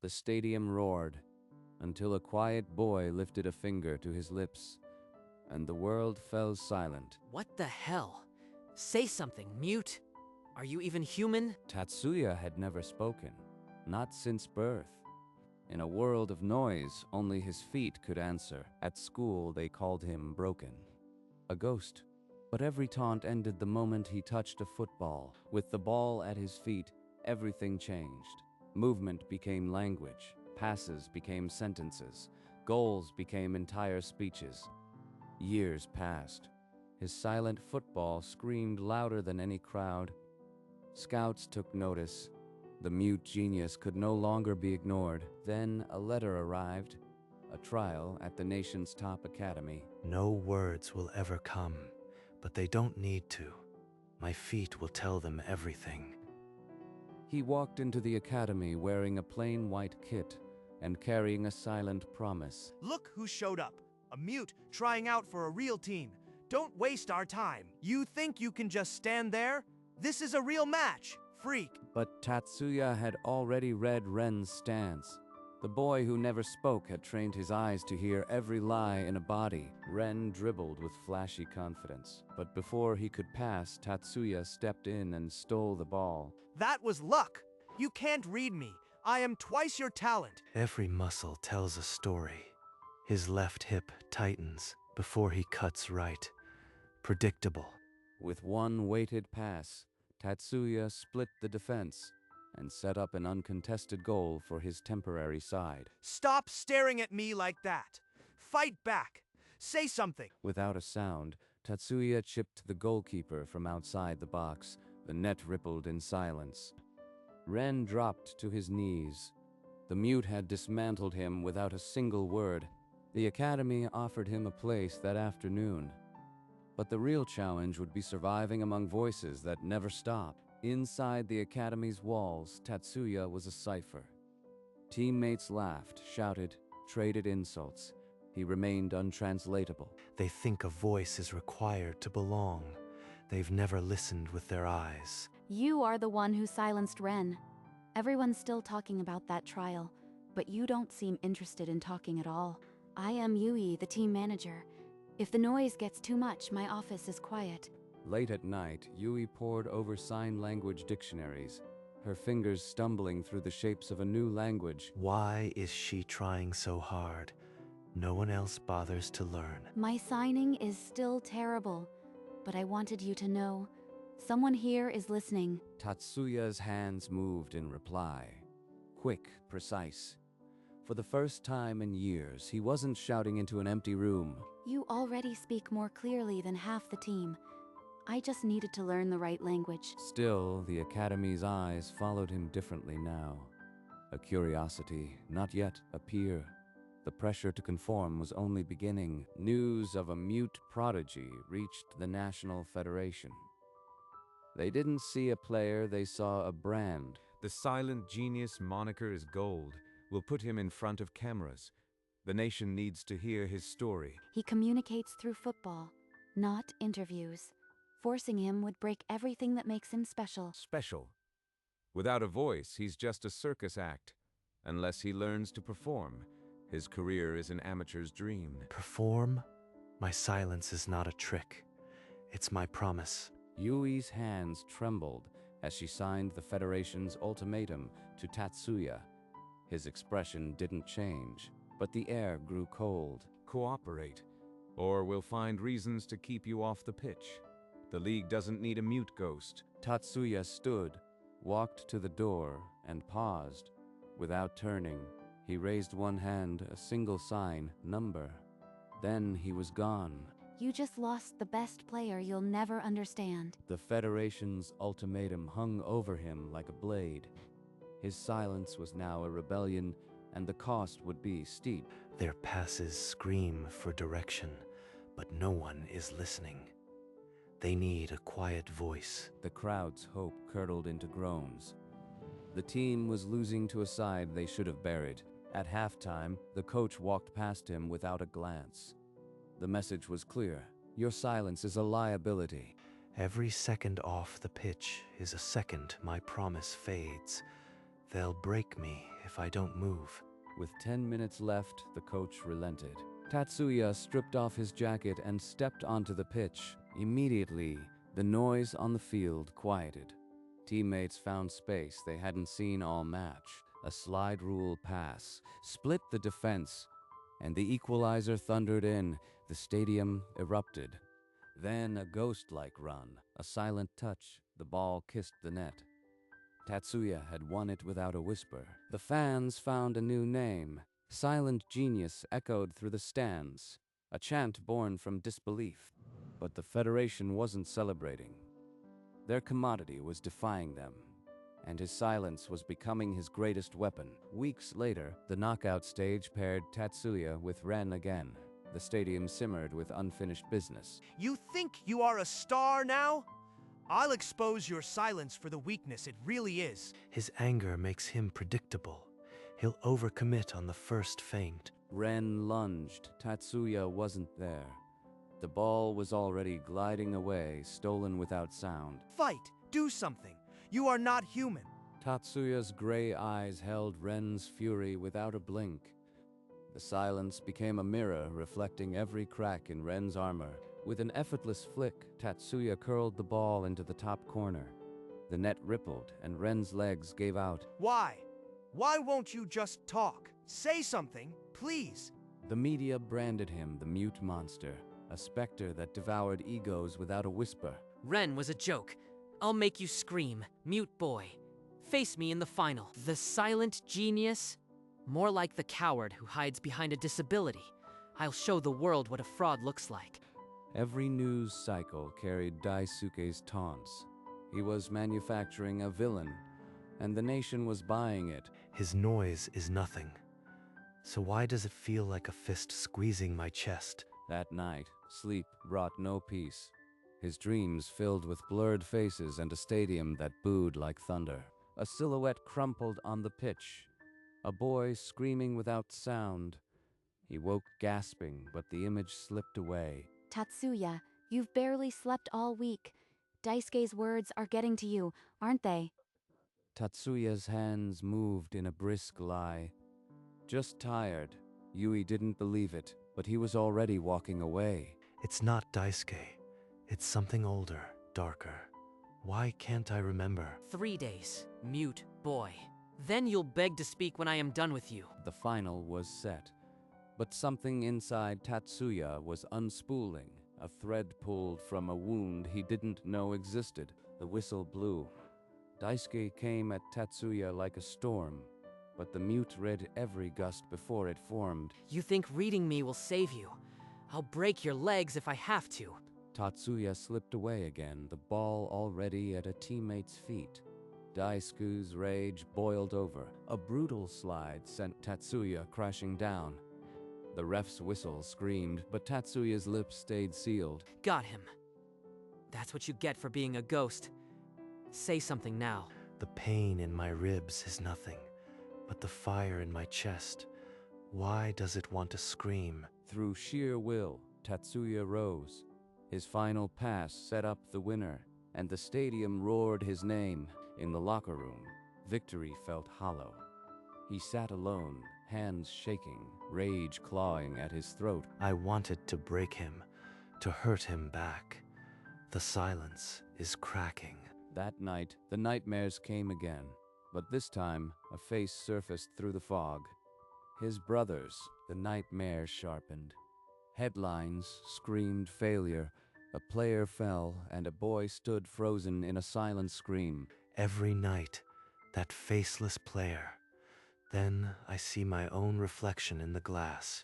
The stadium roared, until a quiet boy lifted a finger to his lips, and the world fell silent. What the hell? Say something, mute. Are you even human? Tatsuya had never spoken, not since birth. In a world of noise, only his feet could answer. At school, they called him broken, a ghost. But every taunt ended the moment he touched a football. With the ball at his feet, everything changed. Movement became language, passes became sentences, goals became entire speeches. Years passed. His silent football screamed louder than any crowd. Scouts took notice. The mute genius could no longer be ignored. Then a letter arrived, a trial at the nation's top academy. No words will ever come, but they don't need to. My feet will tell them everything. He walked into the academy wearing a plain white kit and carrying a silent promise. Look who showed up. A mute trying out for a real team. Don't waste our time. You think you can just stand there? This is a real match, freak. But Tatsuya had already read Ren's stance. The boy who never spoke had trained his eyes to hear every lie in a body. Ren dribbled with flashy confidence. But before he could pass, Tatsuya stepped in and stole the ball. That was luck. You can't read me. I am twice your talent. Every muscle tells a story. His left hip tightens before he cuts right. Predictable. With one weighted pass, Tatsuya split the defense and set up an uncontested goal for his temporary side. Stop staring at me like that. Fight back. Say something. Without a sound, Tatsuya chipped the goalkeeper from outside the box. The net rippled in silence. Ren dropped to his knees. The mute had dismantled him without a single word. The academy offered him a place that afternoon. But the real challenge would be surviving among voices that never stop. Inside the academy's walls, Tatsuya was a cipher. Teammates laughed, shouted, traded insults. He remained untranslatable. They think a voice is required to belong. They've never listened with their eyes. You are the one who silenced Ren. Everyone's still talking about that trial, but you don't seem interested in talking at all. I am Yui, the team manager. If the noise gets too much, my office is quiet. Late at night, Yui pored over sign language dictionaries, her fingers stumbling through the shapes of a new language. Why is she trying so hard? No one else bothers to learn. My signing is still terrible, but I wanted you to know. Someone here is listening. Tatsuya's hands moved in reply. Quick, precise. For the first time in years, he wasn't shouting into an empty room. You already speak more clearly than half the team. I just needed to learn the right language. Still, the academy's eyes followed him differently now. A curiosity, not yet a peer. The pressure to conform was only beginning. News of a mute prodigy reached the National Federation. They didn't see a player, they saw a brand. The silent genius moniker is gold. We'll put him in front of cameras. The nation needs to hear his story. He communicates through football, not interviews. Forcing him would break everything that makes him special. Special. Without a voice, he's just a circus act. Unless he learns to perform, his career is an amateur's dream. Perform? My silence is not a trick. It's my promise. Yui's hands trembled as she signed the Federation's ultimatum to Tatsuya. His expression didn't change, but the air grew cold. Cooperate, or we'll find reasons to keep you off the pitch. The league doesn't need a mute ghost. Tatsuya stood, walked to the door, and paused. Without turning, he raised one hand, a single sign, number. Then he was gone. You just lost the best player you'll never understand. The Federation's ultimatum hung over him like a blade. His silence was now a rebellion, and the cost would be steep. Their passes scream for direction, but no one is listening. They need a quiet voice. The crowd's hope curdled into groans. The team was losing to a side they should have buried. At halftime, the coach walked past him without a glance. The message was clear. Your silence is a liability. Every second off the pitch is a second my promise fades. They'll break me if I don't move. With 10 minutes left, the coach relented. Tatsuya stripped off his jacket and stepped onto the pitch. Immediately, the noise on the field quieted. Teammates found space they hadn't seen all match. A slide rule pass split the defense, and the equalizer thundered in. The stadium erupted. Then a ghost-like run, a silent touch. The ball kissed the net. Tatsuya had won it without a whisper. The fans found a new name. Silent Genius echoed through the stands, a chant born from disbelief. But the Federation wasn't celebrating. Their commodity was defying them, and his silence was becoming his greatest weapon. Weeks later, the knockout stage paired Tatsuya with Ren again. The stadium simmered with unfinished business. You think you are a star now? I'll expose your silence for the weakness it really is. His anger makes him predictable. He'll overcommit on the first feint. Ren lunged. Tatsuya wasn't there. The ball was already gliding away, stolen without sound. Fight! Do something! You are not human! Tatsuya's gray eyes held Ren's fury without a blink. The silence became a mirror reflecting every crack in Ren's armor. With an effortless flick, Tatsuya curled the ball into the top corner. The net rippled, and Ren's legs gave out. Why? Why won't you just talk? Say something, please! The media branded him the mute monster, a specter that devoured egos without a whisper. Ren was a joke. I'll make you scream, mute boy. Face me in the final. The silent genius? More like the coward who hides behind a disability. I'll show the world what a fraud looks like. Every news cycle carried Daisuke's taunts. He was manufacturing a villain, and the nation was buying it. His noise is nothing. So why does it feel like a fist squeezing my chest? That night, sleep brought no peace. His dreams filled with blurred faces and a stadium that booed like thunder. A silhouette crumpled on the pitch. A boy screaming without sound. He woke gasping, but the image slipped away. Tatsuya, you've barely slept all week. Daisuke's words are getting to you, aren't they? Tatsuya's hands moved in a brisk lie. Just tired. Yui didn't believe it, but he was already walking away. It's not Daisuke. It's something older, darker. Why can't I remember? 3 days, mute boy. Then you'll beg to speak when I am done with you. The final was set. But something inside Tatsuya was unspooling, a thread pulled from a wound he didn't know existed. The whistle blew. Daisuke came at Tatsuya like a storm, but the mute read every gust before it formed. You think reading me will save you? I'll break your legs if I have to. Tatsuya slipped away again, the ball already at a teammate's feet. Daisuke's rage boiled over. A brutal slide sent Tatsuya crashing down. The ref's whistle screamed, but Tatsuya's lips stayed sealed. Got him. That's what you get for being a ghost. Say something now. The pain in my ribs is nothing, but the fire in my chest. Why does it want to scream? Through sheer will, Tatsuya rose. His final pass set up the winner, and the stadium roared his name. In the locker room, victory felt hollow. He sat alone, hands shaking, rage clawing at his throat. I wanted to break him, to hurt him back. The silence is cracking. That night, the nightmares came again, but this time, a face surfaced through the fog. His brothers, the nightmares sharpened. Headlines screamed failure. A player fell, and a boy stood frozen in a silent scream. Every night, that faceless player. Then I see my own reflection in the glass.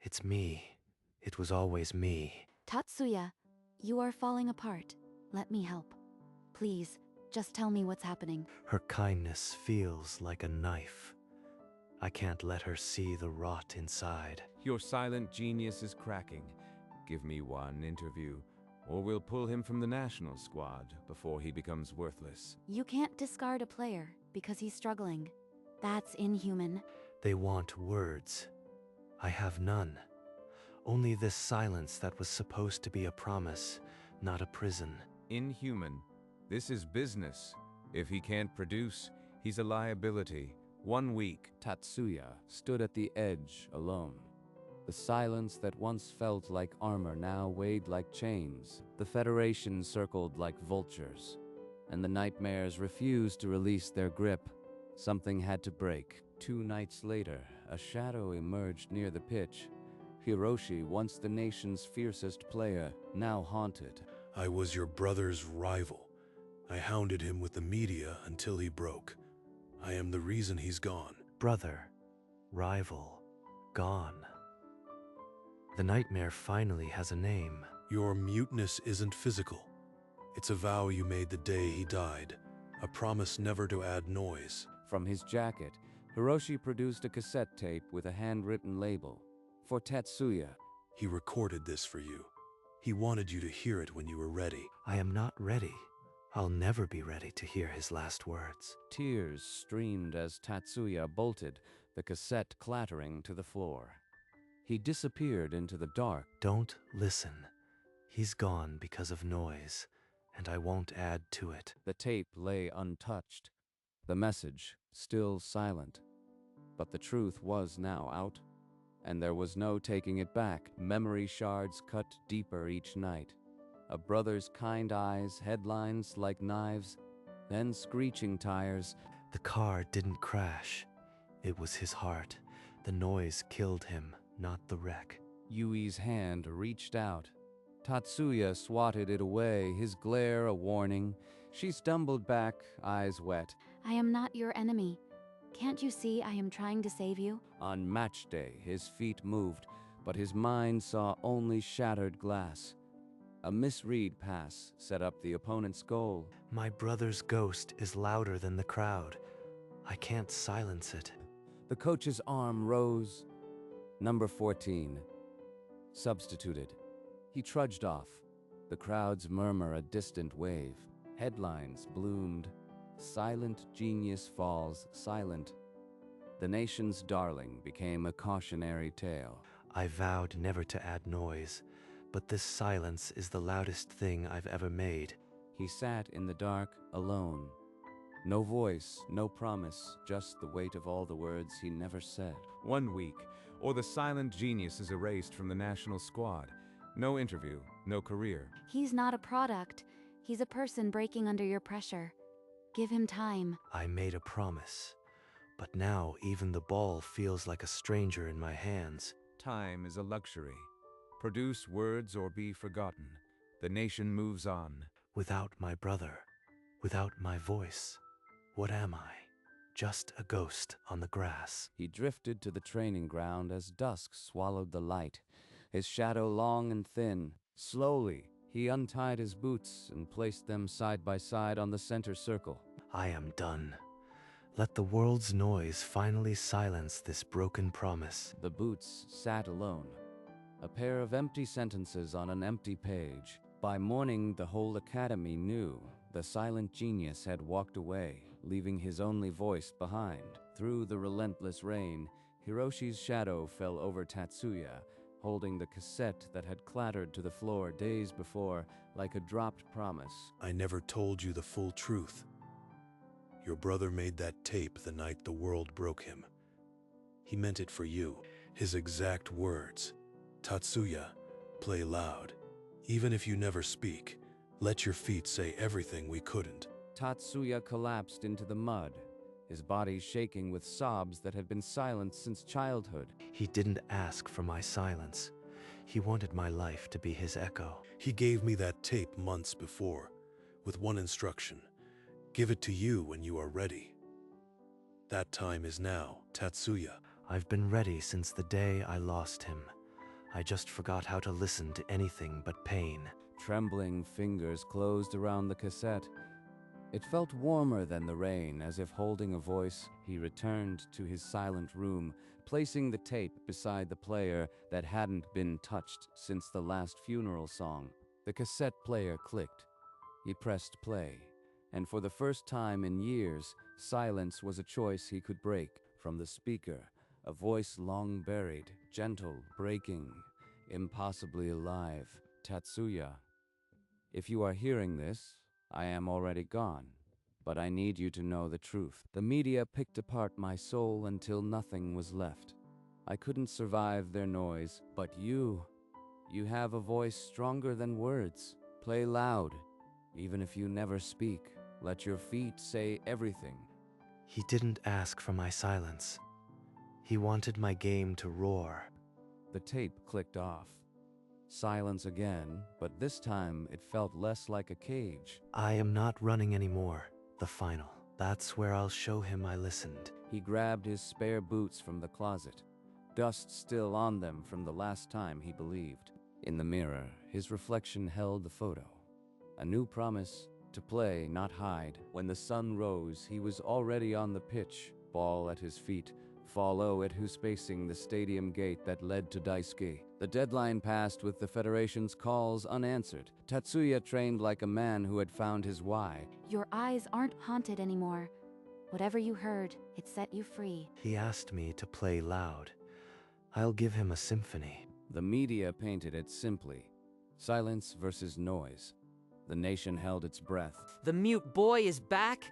It's me. It was always me. Tatsuya, you are falling apart. Let me help. Please, just tell me what's happening. Her kindness feels like a knife. I can't let her see the rot inside. Your silent genius is cracking. Give me one interview, or we'll pull him from the national squad before he becomes worthless. You can't discard a player because he's struggling. That's inhuman. They want words. I have none. Only this silence that was supposed to be a promise, not a prison. Inhuman. This is business. If he can't produce, he's a liability. 1 week. Tatsuya stood at the edge alone. The silence that once felt like armor now weighed like chains. The Federation circled like vultures, and the nightmares refused to release their grip. Something had to break. 2 nights later, a shadow emerged near the pitch. Hiroshi, once the nation's fiercest player, now haunted. I was your brother's rival. I hounded him with the media until he broke. I am the reason he's gone. Brother, rival, gone. The nightmare finally has a name. Your muteness isn't physical. It's a vow you made the day he died. A promise never to add noise. From his jacket, Hiroshi produced a cassette tape with a handwritten label. For Tatsuya. He recorded this for you. He wanted you to hear it when you were ready. I am not ready. I'll never be ready to hear his last words. Tears streamed as Tatsuya bolted, the cassette clattering to the floor. He disappeared into the dark. Don't listen. He's gone because of noise, and I won't add to it. The tape lay untouched, the message still silent. But the truth was now out, and there was no taking it back. Memory shards cut deeper each night. A brother's kind eyes, headlines like knives, then screeching tires. The car didn't crash. It was his heart. The noise killed him, not the wreck. Yui's hand reached out. Tatsuya swatted it away, his glare a warning. She stumbled back, eyes wet. I am not your enemy. Can't you see I am trying to save you? On match day, his feet moved, but his mind saw only shattered glass. A misread pass set up the opponent's goal. My brother's ghost is louder than the crowd. I can't silence it. The coach's arm rose. Number 14. Substituted. He trudged off. The crowd's murmur a distant wave. Headlines bloomed. Silent genius falls silent. The nation's darling became a cautionary tale. I vowed never to add noise, but this silence is the loudest thing I've ever made. He sat in the dark, alone. No voice, no promise, just the weight of all the words he never said. 1 week, or the silent genius is erased from the national squad. No interview, no career. He's not a product. He's a person breaking under your pressure. Give him time. I made a promise, but now even the ball feels like a stranger in my hands. Time is a luxury. Produce words or be forgotten. The nation moves on. Without my brother, without my voice, what am I? Just a ghost on the grass. He drifted to the training ground as dusk swallowed the light, his shadow long and thin. Slowly, he untied his boots and placed them side by side on the center circle. I am done. Let the world's noise finally silence this broken promise. The boots sat alone, a pair of empty sentences on an empty page. By morning, the whole academy knew the silent genius had walked away, leaving his only voice behind. Through the relentless rain, Hiroshi's shadow fell over Tatsuya, holding the cassette that had clattered to the floor days before like a dropped promise. I never told you the full truth. Your brother made that tape the night the world broke him. He meant it for you. His exact words. Tatsuya, play loud. Even if you never speak, let your feet say everything we couldn't. Tatsuya collapsed into the mud, his body shaking with sobs that had been silent since childhood. He didn't ask for my silence. He wanted my life to be his echo. He gave me that tape months before, with one instruction. Give it to you when you are ready. That time is now, Tatsuya. I've been ready since the day I lost him. I just forgot how to listen to anything but pain. Trembling fingers closed around the cassette. It felt warmer than the rain, as if holding a voice. He returned to his silent room, placing the tape beside the player that hadn't been touched since the last funeral song. The cassette player clicked. He pressed play, and for the first time in years, silence was a choice he could break. From the speaker, a voice long buried, gentle, breaking, impossibly alive. Tatsuya, if you are hearing this, I am already gone. But I need you to know the truth. The media picked apart my soul until nothing was left. I couldn't survive their noise, but you have a voice stronger than words. Play loud, even if you never speak. Let your feet say everything. He didn't ask for my silence. He wanted my game to roar. The tape clicked off. Silence again, but this time it felt less like a cage. I am not running anymore. The final. That's where I'll show him I listened. He grabbed his spare boots from the closet, dust still on them from the last time he believed. In the mirror, his reflection held the photo. A new promise to play, not hide. When the sun rose, he was already on the pitch, ball at his feet, follow at who's spacing the stadium gate that led to Daisuke. The deadline passed with the Federation's calls unanswered. Tatsuya trained like a man who had found his why. Your eyes aren't haunted anymore. Whatever you heard, it set you free. He asked me to play loud. I'll give him a symphony. The media painted it simply. Silence versus noise. The nation held its breath. The mute boy is back.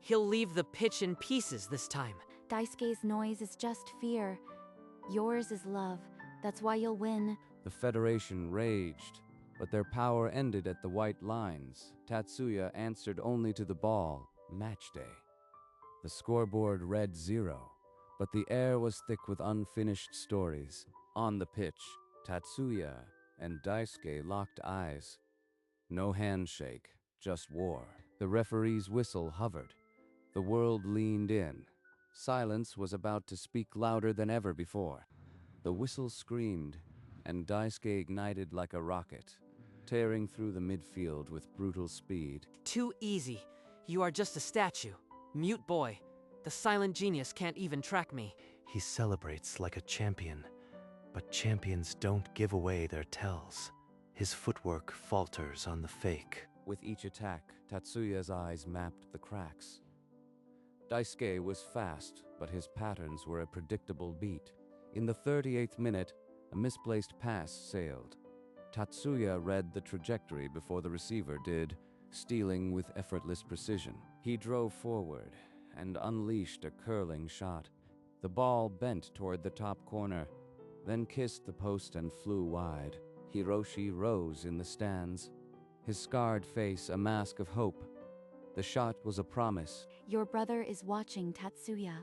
He'll leave the pitch in pieces this time. Daisuke's noise is just fear. Yours is love. That's why you'll win. The Federation raged, but their power ended at the white lines. Tatsuya answered only to the ball. Match day. The scoreboard read 0, but the air was thick with unfinished stories. On the pitch, Tatsuya and Daisuke locked eyes. No handshake, just war. The referee's whistle hovered. The world leaned in. Silence was about to speak louder than ever before. The whistle screamed, and Daisuke ignited like a rocket, tearing through the midfield with brutal speed. Too easy. You are just a statue. Mute boy. The silent genius can't even track me. He celebrates like a champion, but champions don't give away their tells. His footwork falters on the fake. With each attack, Tatsuya's eyes mapped the cracks. Daisuke was fast, but his patterns were a predictable beat. In the 38th minute, a misplaced pass sailed. Tatsuya read the trajectory before the receiver did, stealing with effortless precision. He drove forward and unleashed a curling shot. The ball bent toward the top corner, then kissed the post and flew wide. Hiroshi rose in the stands, his scarred face a mask of hope. The shot was a promise. Your brother is watching, Tatsuya.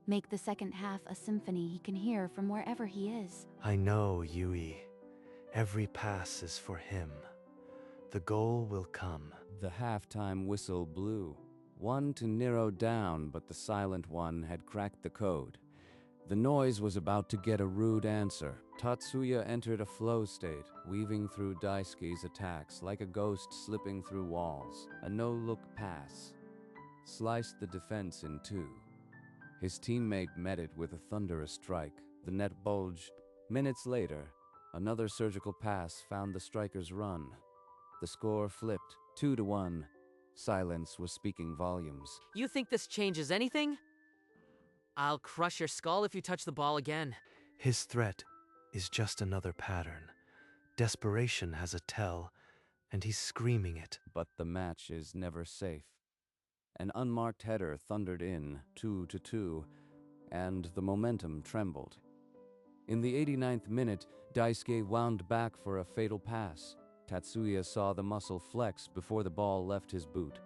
Make the second half a symphony he can hear from wherever he is. I know, Yui. Every pass is for him. The goal will come. The halftime whistle blew. One to narrow down, but the silent one had cracked the code. The noise was about to get a rude answer. Tatsuya entered a flow state, weaving through Daisuke's attacks like a ghost slipping through walls. A no-look pass sliced the defense in two. His teammate met it with a thunderous strike. The net bulged. Minutes later, another surgical pass found the striker's run. The score flipped, 2-1. Silence was speaking volumes. You think this changes anything? I'll crush your skull if you touch the ball again. His threat is just another pattern. Desperation has a tell, and he's screaming it. But the match is never safe. An unmarked header thundered in, 2-2, and the momentum trembled. In the 89th minute, Daisuke wound back for a fatal pass. Tatsuya saw the muscle flex before the ball left his boot.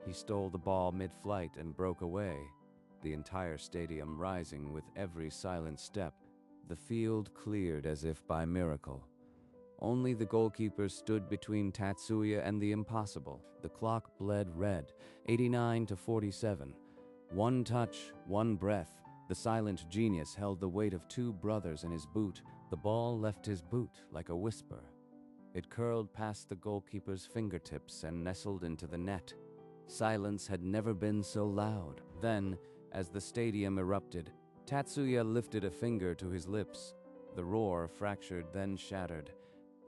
He stole the ball mid-flight and broke away, the entire stadium rising with every silent step. The field cleared as if by miracle. Only the goalkeeper stood between Tatsuya and the impossible. The clock bled red, 89-47. One touch, one breath. The silent genius held the weight of two brothers in his boot. The ball left his boot like a whisper. It curled past the goalkeeper's fingertips and nestled into the net. Silence had never been so loud. Then, as the stadium erupted, Tatsuya lifted a finger to his lips. The roar fractured, then shattered.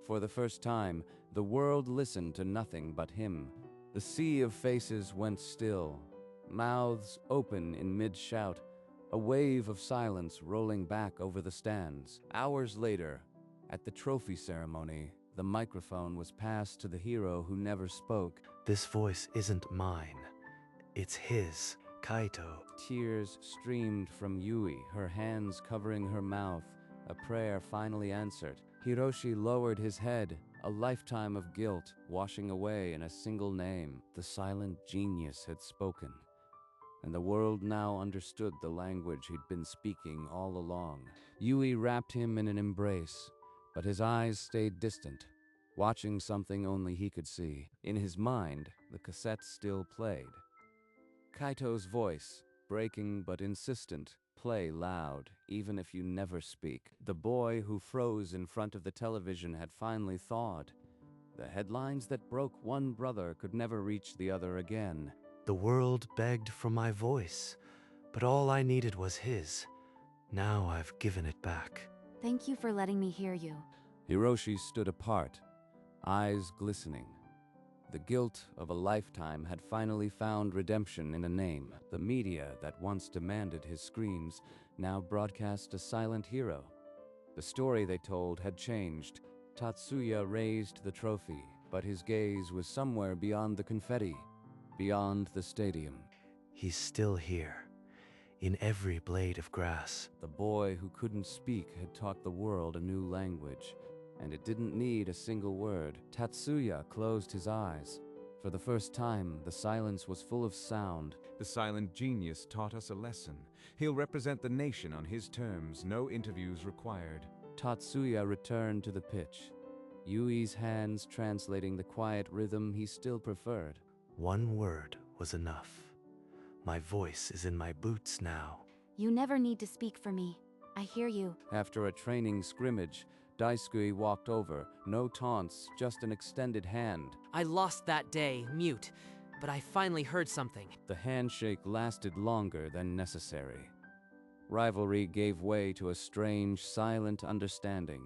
For the first time, the world listened to nothing but him. The sea of faces went still, mouths open in mid-shout, a wave of silence rolling back over the stands. Hours later, at the trophy ceremony, the microphone was passed to the hero who never spoke. This voice isn't mine. It's his, Kaito. Tears streamed from Yui, her hands covering her mouth, a prayer finally answered. Hiroshi lowered his head, a lifetime of guilt washing away in a single name. The silent genius had spoken, and the world now understood the language he'd been speaking all along. Yui wrapped him in an embrace, but his eyes stayed distant, watching something only he could see. In his mind, the cassette still played. Kaito's voice, breaking but insistent, play loud, even if you never speak. The boy who froze in front of the television had finally thawed. The headlines that broke one brother could never reach the other again. The world begged for my voice, but all I needed was his. Now I've given it back. Thank you for letting me hear you. Hiroshi stood apart, eyes glistening. The guilt of a lifetime had finally found redemption in a name. The media that once demanded his screams now broadcast a silent hero. The story they told had changed. Tatsuya raised the trophy, but his gaze was somewhere beyond the confetti, beyond the stadium. He's still here, in every blade of grass. The boy who couldn't speak had taught the world a new language, and it didn't need a single word. Tatsuya closed his eyes. For the first time, the silence was full of sound. The silent genius taught us a lesson. He'll represent the nation on his terms, no interviews required. Tatsuya returned to the pitch, Yui's hands translating the quiet rhythm he still preferred. One word was enough. My voice is in my boots now. You never need to speak for me. I hear you. After a training scrimmage, Daisuke walked over. No taunts, just an extended hand. I lost that day, mute, but I finally heard something. The handshake lasted longer than necessary. Rivalry gave way to a strange, silent understanding.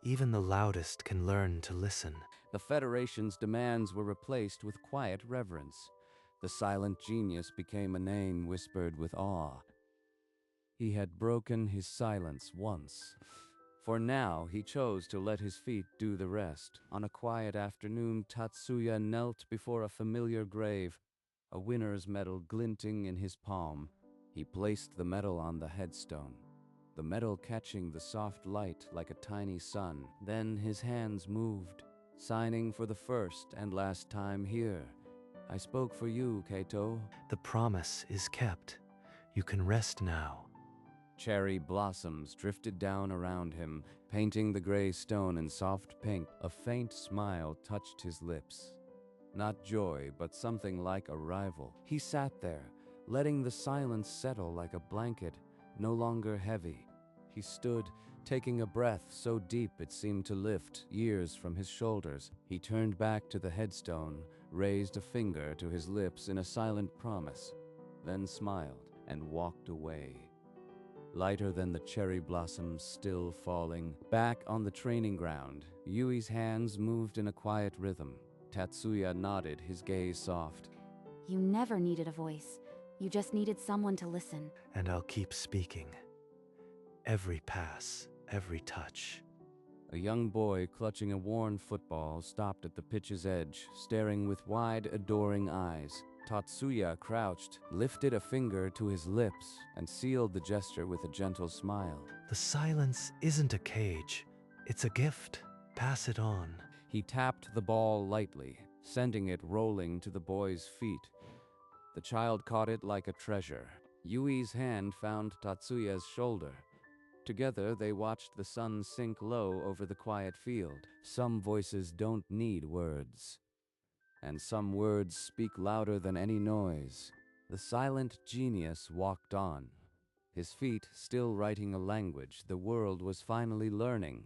Even the loudest can learn to listen. The Federation's demands were replaced with quiet reverence. The silent genius became a name whispered with awe. He had broken his silence once. For now, he chose to let his feet do the rest. On a quiet afternoon, Tatsuya knelt before a familiar grave, a winner's medal glinting in his palm. He placed the medal on the headstone, the medal catching the soft light like a tiny sun. Then his hands moved, signing for the first and last time here. I spoke for you, Kaito. The promise is kept. You can rest now. Cherry blossoms drifted down around him, painting the gray stone in soft pink. A faint smile touched his lips. Not joy, but something like arrival. He sat there, letting the silence settle like a blanket, no longer heavy. He stood, taking a breath so deep it seemed to lift years from his shoulders. He turned back to the headstone, raised a finger to his lips in a silent promise, then smiled and walked away. Lighter than the cherry blossoms still falling. Back on the training ground, Yui's hands moved in a quiet rhythm. Tatsuya nodded, his gaze soft. You never needed a voice. You just needed someone to listen. And I'll keep speaking. Every pass, every touch. A young boy clutching a worn football stopped at the pitch's edge, staring with wide, adoring eyes. Tatsuya crouched, lifted a finger to his lips, and sealed the gesture with a gentle smile. The silence isn't a cage. It's a gift. Pass it on. He tapped the ball lightly, sending it rolling to the boy's feet. The child caught it like a treasure. Yui's hand found Tatsuya's shoulder. Together, they watched the sun sink low over the quiet field. Some voices don't need words, and some words speak louder than any noise. The silent genius walked on, his feet still writing a language the world was finally learning.